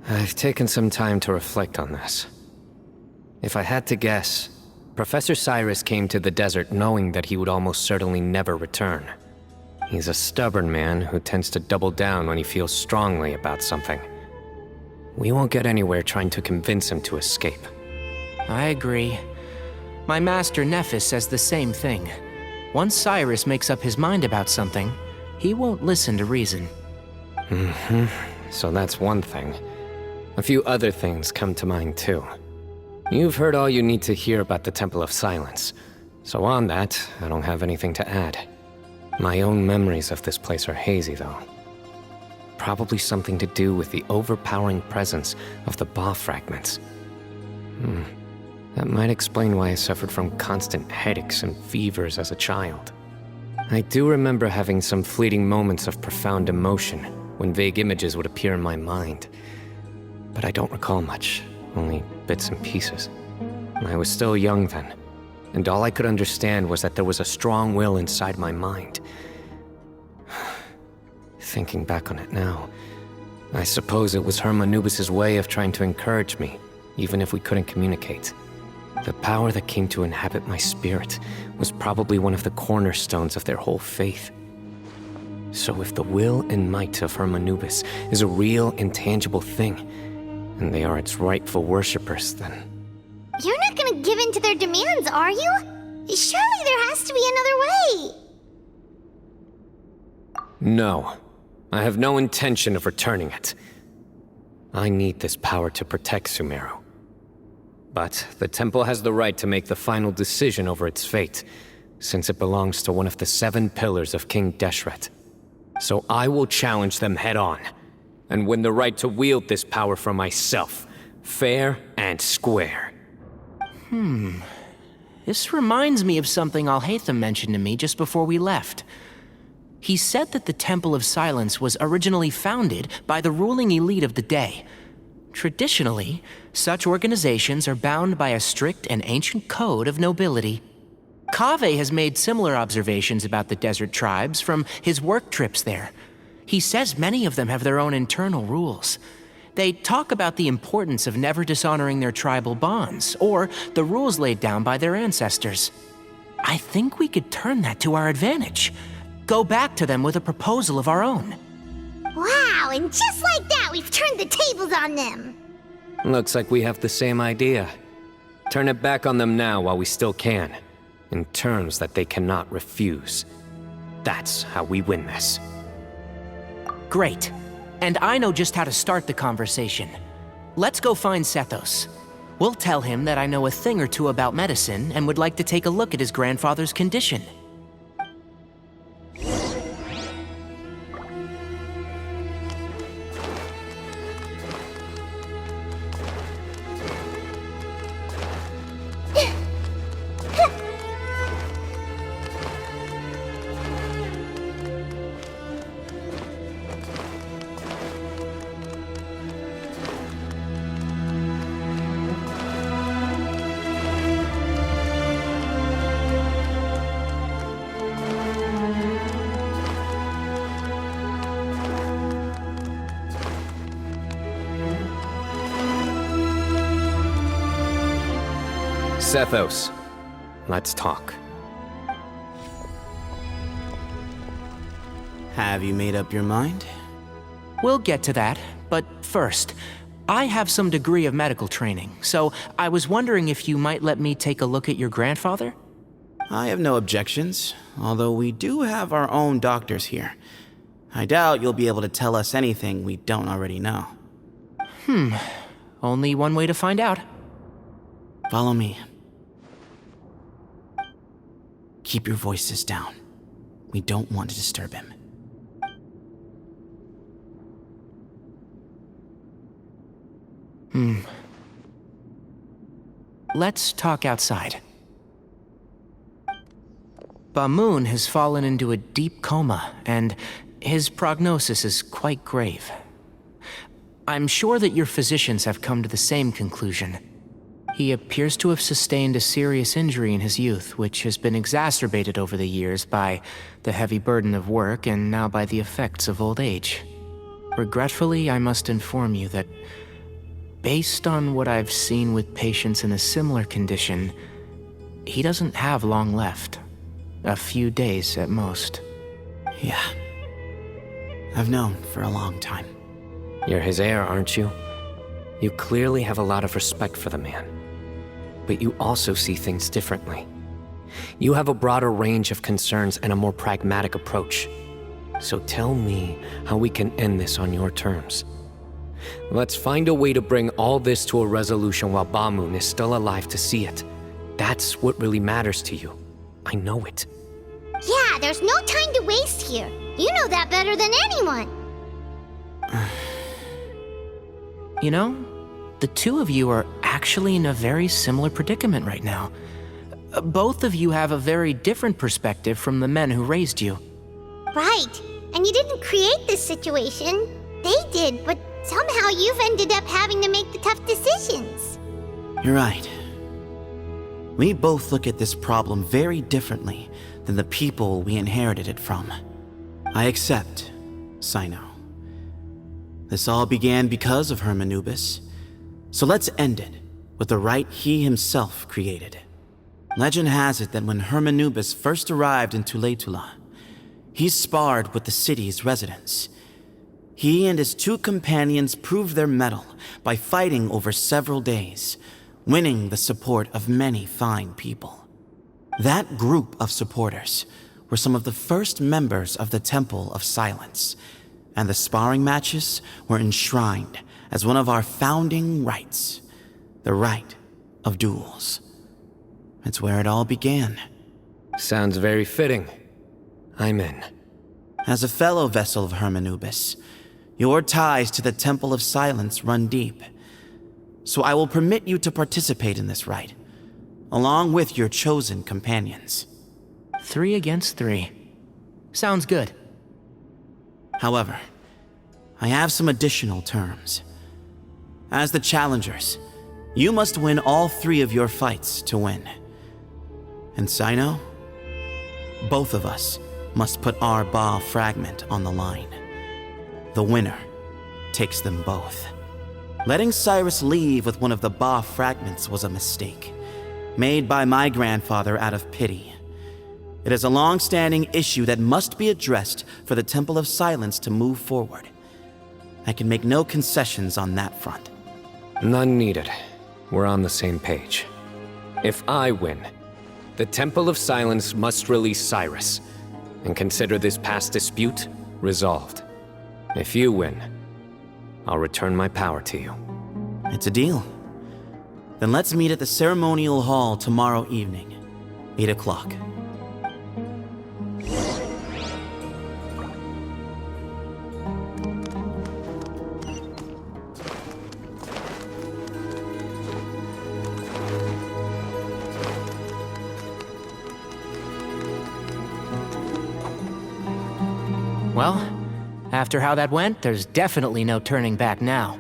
I've taken some time to reflect on this. If I had to guess, Professor Cyrus came to the desert knowing that he would almost certainly never return. He's a stubborn man who tends to double down when he feels strongly about something. We won't get anywhere trying to convince him to escape. I agree. My master Nephis says the same thing. Once Cyrus makes up his mind about something, he won't listen to reason. So that's one thing. A few other things come to mind too. You've heard all you need to hear about the Temple of Silence, so on that, I don't have anything to add. My own memories of this place are hazy though. Probably something to do with the overpowering presence of the Ba fragments. That might explain why I suffered from constant headaches and fevers as a child. I do remember having some fleeting moments of profound emotion when vague images would appear in my mind. But I don't recall much, only bits and pieces. I was still young then, and all I could understand was that there was a strong will inside my mind. Thinking back on it now, I suppose it was Hermanubis' way of trying to encourage me, even if we couldn't communicate. The power that came to inhabit my spirit was probably one of the cornerstones of their whole faith. So if the will and might of Hermanubis is a real, intangible thing, and they are its rightful worshippers, then... You're not gonna give in to their demands, are you? Surely there has to be another way! No. I have no intention of returning it. I need this power to protect Sumeru. But the temple has the right to make the final decision over its fate, since it belongs to one of the 7 pillars of King Deshret. So I will challenge them head-on, and win the right to wield this power for myself, fair and square. This reminds me of something Alhaitham mentioned to me just before we left. He said that the Temple of Silence was originally founded by the ruling elite of the day. Traditionally, such organizations are bound by a strict and ancient code of nobility. Kaveh has made similar observations about the desert tribes from his work trips there. He says many of them have their own internal rules. They talk about the importance of never dishonoring their tribal bonds, or the rules laid down by their ancestors. I think we could turn that to our advantage. Go back to them with a proposal of our own. Wow, and just like that, we've turned the tables on them! Looks like we have the same idea. Turn it back on them now while we still can, in terms that they cannot refuse. That's how we win this. Great. And I know just how to start the conversation. Let's go find Sethos. We'll tell him that I know a thing or two about medicine and would like to take a look at his grandfather's condition. Sethos, let's talk. Have you made up your mind? We'll get to that, but first, I have some degree of medical training, so I was wondering if you might let me take a look at your grandfather? I have no objections, although we do have our own doctors here. I doubt you'll be able to tell us anything we don't already know. Only one way to find out. Follow me. Keep your voices down. We don't want to disturb him. Let's talk outside. Bamoon has fallen into a deep coma, and his prognosis is quite grave. I'm sure that your physicians have come to the same conclusion. He appears to have sustained a serious injury in his youth, which has been exacerbated over the years by the heavy burden of work and now by the effects of old age. Regretfully, I must inform you that based on what I've seen with patients in a similar condition, he doesn't have long left. A few days at most. Yeah. I've known for a long time. You're his heir, aren't you? You clearly have a lot of respect for the man. But you also see things differently. You have a broader range of concerns and a more pragmatic approach. So tell me how we can end this on your terms. Let's find a way to bring all this to a resolution while Ba-Moon is still alive to see it. That's what really matters to you. I know it. Yeah, there's no time to waste here. You know that better than anyone. You know, the two of you are actually in a very similar predicament right now. Both of you have a very different perspective from the men who raised you. Right. And you didn't create this situation. They did, but somehow you've ended up having to make the tough decisions. You're right. We both look at this problem very differently than the people we inherited it from. I accept, Sino. This all began because of Hermanubis, so let's end it with the rite he himself created. Legend has it that when Hermanubis first arrived in Tuletula, he sparred with the city's residents. He and his two companions proved their mettle by fighting over several days, winning the support of many fine people. That group of supporters were some of the first members of the Temple of Silence, and the sparring matches were enshrined as one of our founding rites, the rite of duels. It's where it all began. Sounds very fitting. I'm in. As a fellow vessel of Hermanubis, your ties to the Temple of Silence run deep. So I will permit you to participate in this rite, along with your chosen companions. 3 against 3. Sounds good. However, I have some additional terms. As the challengers, you must win all 3 of your fights to win. And Sino, both of us must put our Ba fragment on the line. The winner takes them both. Letting Cyrus leave with one of the Ba fragments was a mistake, made by my grandfather out of pity. It is a long-standing issue that must be addressed for the Temple of Silence to move forward. I can make no concessions on that front. None needed. We're on the same page. If I win, the Temple of Silence must release Cyrus, and consider this past dispute resolved. If you win, I'll return my power to you. It's a deal. Then let's meet at the ceremonial hall tomorrow evening, 8 o'clock. Well, after how that went, there's definitely no turning back now.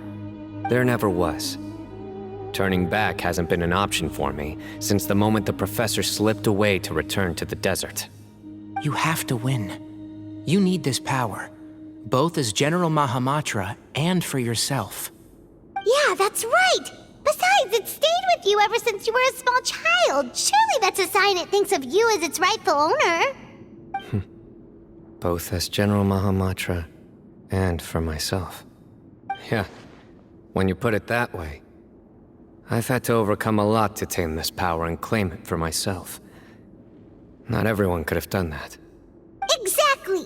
There never was. Turning back hasn't been an option for me since the moment the professor slipped away to return to the desert. You have to win. You need this power, both as General Mahamatra and for yourself. Yeah, that's right. Besides, it stayed with you ever since you were a small child. Surely that's a sign it thinks of you as its rightful owner. Both as General Mahamatra and for myself. Yeah, when you put it that way, I've had to overcome a lot to tame this power and claim it for myself. Not everyone could have done that. Exactly.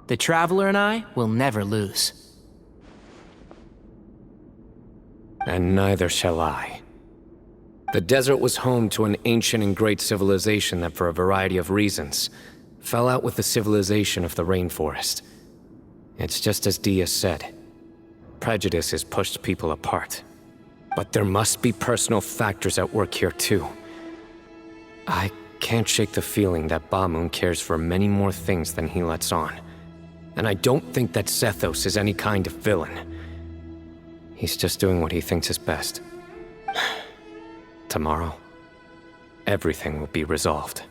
The Traveler and I will never lose. And neither shall I. The desert was home to an ancient and great civilization that, for a variety of reasons, fell out with the civilization of the rainforest. It's just as Dia said. Prejudice has pushed people apart. But there must be personal factors at work here too. I can't shake the feeling that Ba-Moon cares for many more things than he lets on. And I don't think that Sethos is any kind of villain. He's just doing what he thinks is best. Tomorrow, everything will be resolved.